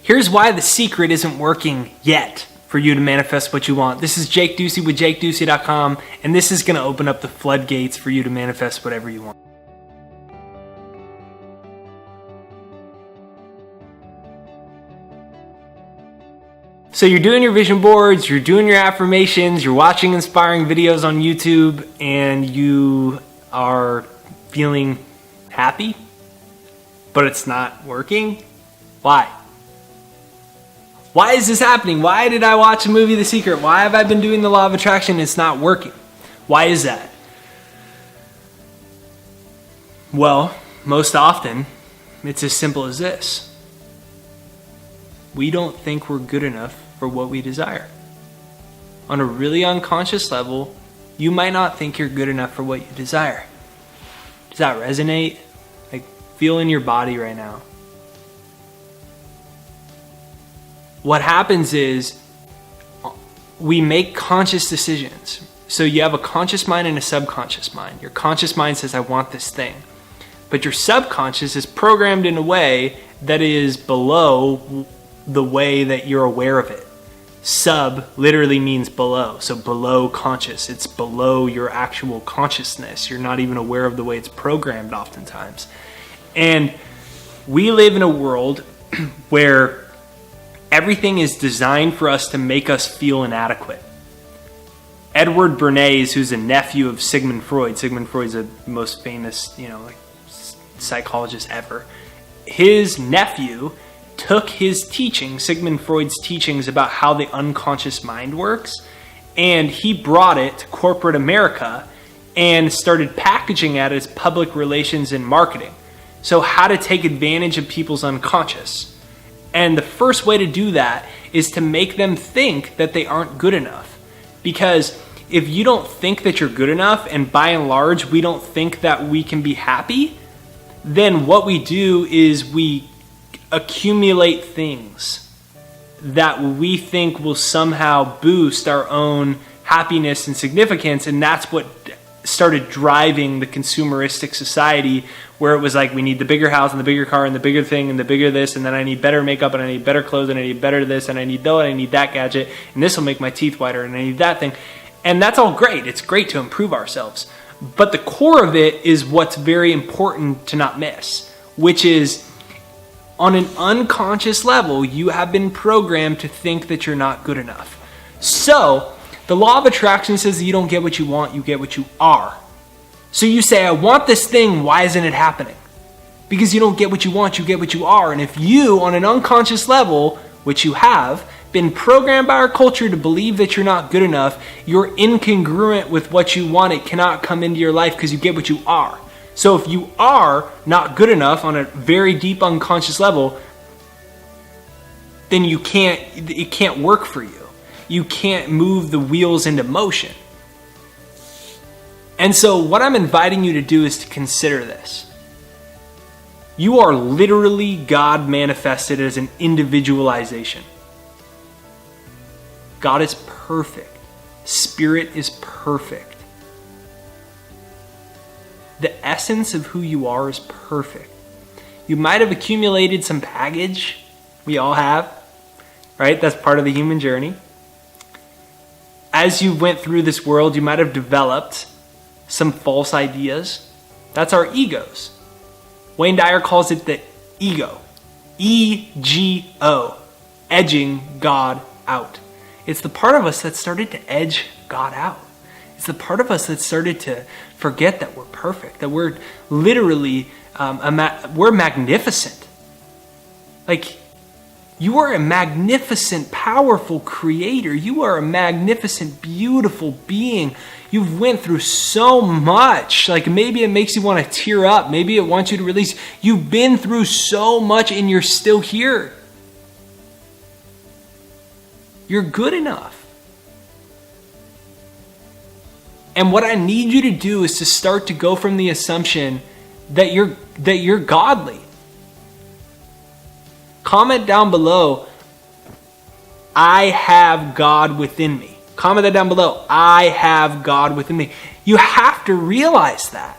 Here's why the secret isn't working yet for you to manifest what you want. This is Jake Ducey with JakeDucey.com, and this is going to open up the floodgates for you to manifest whatever you want. So you're doing your vision boards, you're doing your affirmations, you're watching inspiring videos on YouTube, and you are feeling happy, but it's not working. Why? Why is this happening? Why did I watch the movie The Secret? Why have I been doing the law of attraction and it's not working? Why is that? Well, most often, it's as simple as this. We don't think we're good enough for what we desire. On a really unconscious level, you might not think you're good enough for what you desire. Does that resonate? Like, feel in your body right now. What happens is we make conscious decisions. So you have a conscious mind and a subconscious mind. Your conscious mind says, I want this thing. But your subconscious is programmed in a way that is below the way that you're aware of it. Sub literally means below. So below conscious. It's below your actual consciousness. You're not even aware of the way it's programmed oftentimes. And we live in a world where everything is designed for us to make us feel inadequate. Edward Bernays, who's a nephew of Sigmund Freud. Sigmund Freud's the most famous, psychologist ever. His nephew took his teaching, Sigmund Freud's teachings about how the unconscious mind works, and he brought it to corporate America and started packaging it as public relations and marketing. So how to take advantage of people's unconscious. And the first way to do that is to make them think that they aren't good enough. Because if you don't think that you're good enough, and by and large, we don't think that we can be happy, then what we do is we accumulate things that we think will somehow boost our own happiness and significance. And that's what started driving the consumeristic society, where it was like, we need the bigger house and the bigger car and the bigger thing and the bigger this, and then I need better makeup and I need better clothes and I need better this and I need that and I need that gadget and this will make my teeth whiter and I need that thing. And that's all great. It's great to improve ourselves. But the core of it is what's very important to not miss, which is on an unconscious level, you have been programmed to think that you're not good enough. So the law of attraction says that you don't get what you want, you get what you are. So you say, I want this thing, why isn't it happening? Because you don't get what you want, you get what you are. And if you, on an unconscious level, which you have, been programmed by our culture to believe that you're not good enough, you're incongruent with what you want, it cannot come into your life because you get what you are. So if you are not good enough on a very deep unconscious level, then it can't work for you. You can't move the wheels into motion. And so what I'm inviting you to do is to consider this. You are literally God manifested as an individualization. God is perfect. Spirit is perfect. The essence of who you are is perfect. You might have accumulated some baggage. We all have, right? That's part of the human journey. As you went through this world, you might have developed some false ideas. That's our egos. Wayne Dyer calls it the ego. E-G-O. Edging God out. It's the part of us that started to edge God out. It's the part of us that started to forget that we're perfect, that we're literally, we're magnificent. Like, you are a magnificent, powerful creator. You are a magnificent, beautiful being. You've went through so much. Like, maybe it makes you want to tear up. Maybe it wants you to release. You've been through so much and you're still here. You're good enough. And what I need you to do is to start to go from the assumption that you're godly. Comment down below, I have God within me. Comment that down below, I have God within me. You have to realize that.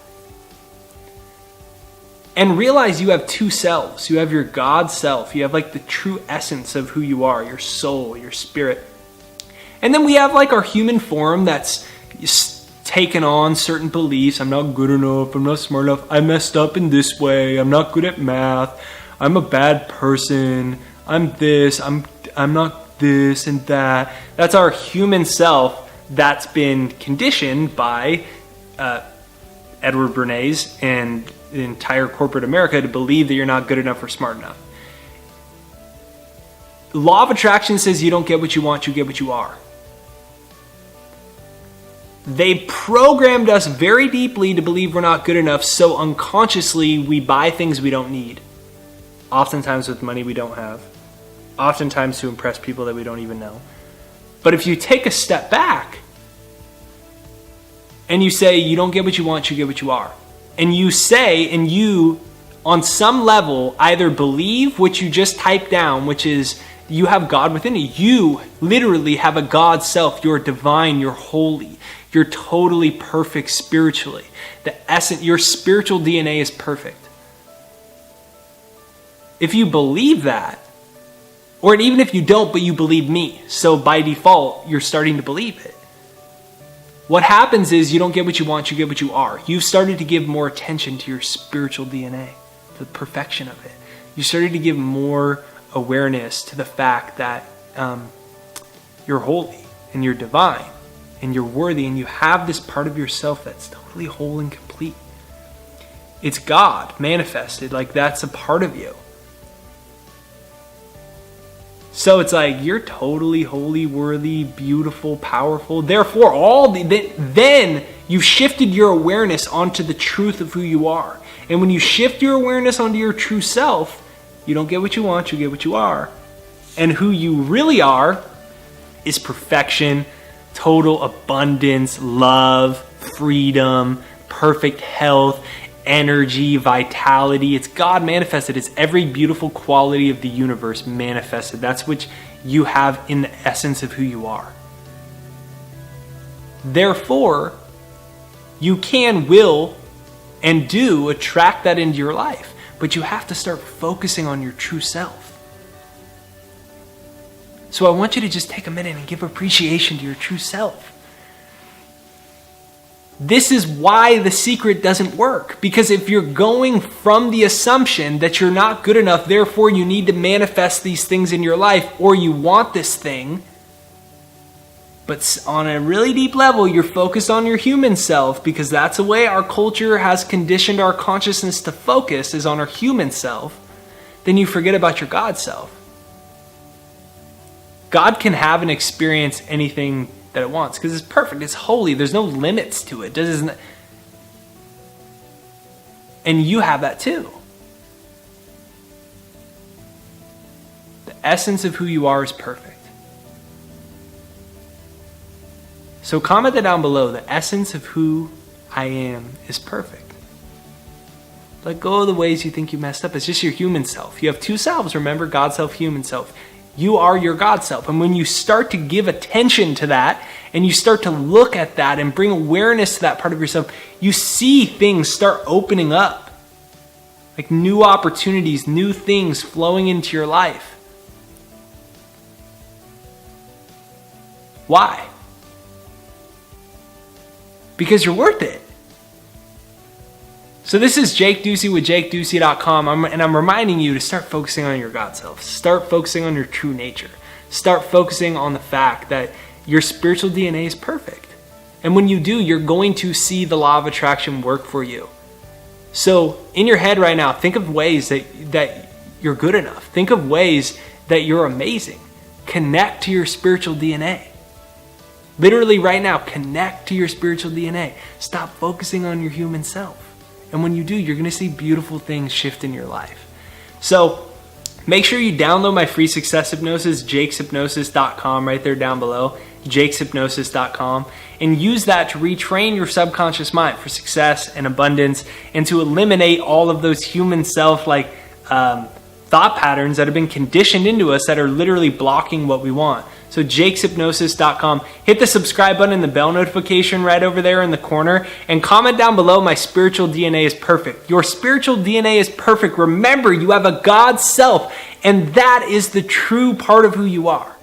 And realize you have two selves. You have your God self. You have like the true essence of who you are, your soul, your spirit. And then we have like our human form that's taken on certain beliefs. I'm not good enough. I'm not smart enough. I messed up in this way. I'm not good at math. I'm a bad person. I'm this. I'm not this and that. That's our human self that's been conditioned by Edward Bernays and the entire corporate America to believe that you're not good enough or smart enough. Law of attraction says you don't get what you want, you get what you are. They programmed us very deeply to believe we're not good enough, so unconsciously we buy things we don't need. Oftentimes with money we don't have. Oftentimes to impress people that we don't even know. But if you take a step back and you say you don't get what you want, you get what you are. And you say, and you, on some level, either believe what you just typed down, which is you have God within you. You literally have a God self. You're divine. You're holy. You're totally perfect spiritually. The essence, your spiritual DNA is perfect. If you believe that, or even if you don't, but you believe me, so by default, you're starting to believe it. What happens is you don't get what you want, you get what you are. You've started to give more attention to your spiritual DNA, to the perfection of it. You started to give more awareness to the fact that you're holy and you're divine and you're worthy and you have this part of yourself that's totally whole and complete. It's God manifested, like that's a part of you. So it's like you're totally holy, worthy, beautiful, powerful. Therefore, then you've shifted your awareness onto the truth of who you are. And when you shift your awareness onto your true self, you don't get what you want, you get what you are. And who you really are is perfection, total abundance, love, freedom, perfect health, energy, vitality. It's God manifested. It's every beautiful quality of the universe manifested. That's what you have in the essence of who you are. Therefore, you can, will, and do attract that into your life. But you have to start focusing on your true self. So I want you to just take a minute and give appreciation to your true self. This is why The Secret doesn't work. Because if you're going from the assumption that you're not good enough, therefore you need to manifest these things in your life, or you want this thing, but on a really deep level, you're focused on your human self, because that's the way our culture has conditioned our consciousness to focus, is on our human self, then you forget about your God self. God can have and experience anything that it wants, because it's perfect, it's holy, there's no limits to it. And you have that too. The essence of who you are is perfect. So comment that down below. The essence of who I am is perfect. Let go of the ways you think you messed up. It's just your human self. You have two selves, remember? God self, human self. You are your God self. And when you start to give attention to that, and you start to look at that and bring awareness to that part of yourself, you see things start opening up. Like new opportunities, new things flowing into your life. Why? Because you're worth it. So this is Jake Ducey with JakeDucey.com, and I'm reminding you to start focusing on your God self. Start focusing on your true nature. Start focusing on the fact that your spiritual DNA is perfect. And when you do, you're going to see the law of attraction work for you. So in your head right now, think of ways that you're good enough. Think of ways that you're amazing. Connect to your spiritual DNA. Literally right now, connect to your spiritual DNA. Stop focusing on your human self. And when you do, you're going to see beautiful things shift in your life. So make sure you download my free success hypnosis, jakeshypnosis.com, right there down below, jakeshypnosis.com, and use that to retrain your subconscious mind for success and abundance, and to eliminate all of those human self thought patterns that have been conditioned into us that are literally blocking what we want. So jakeshypnosis.com. Hit the subscribe button and the bell notification right over there in the corner. And comment down below, my spiritual DNA is perfect. Your spiritual DNA is perfect. Remember, you have a God self. And that is the true part of who you are.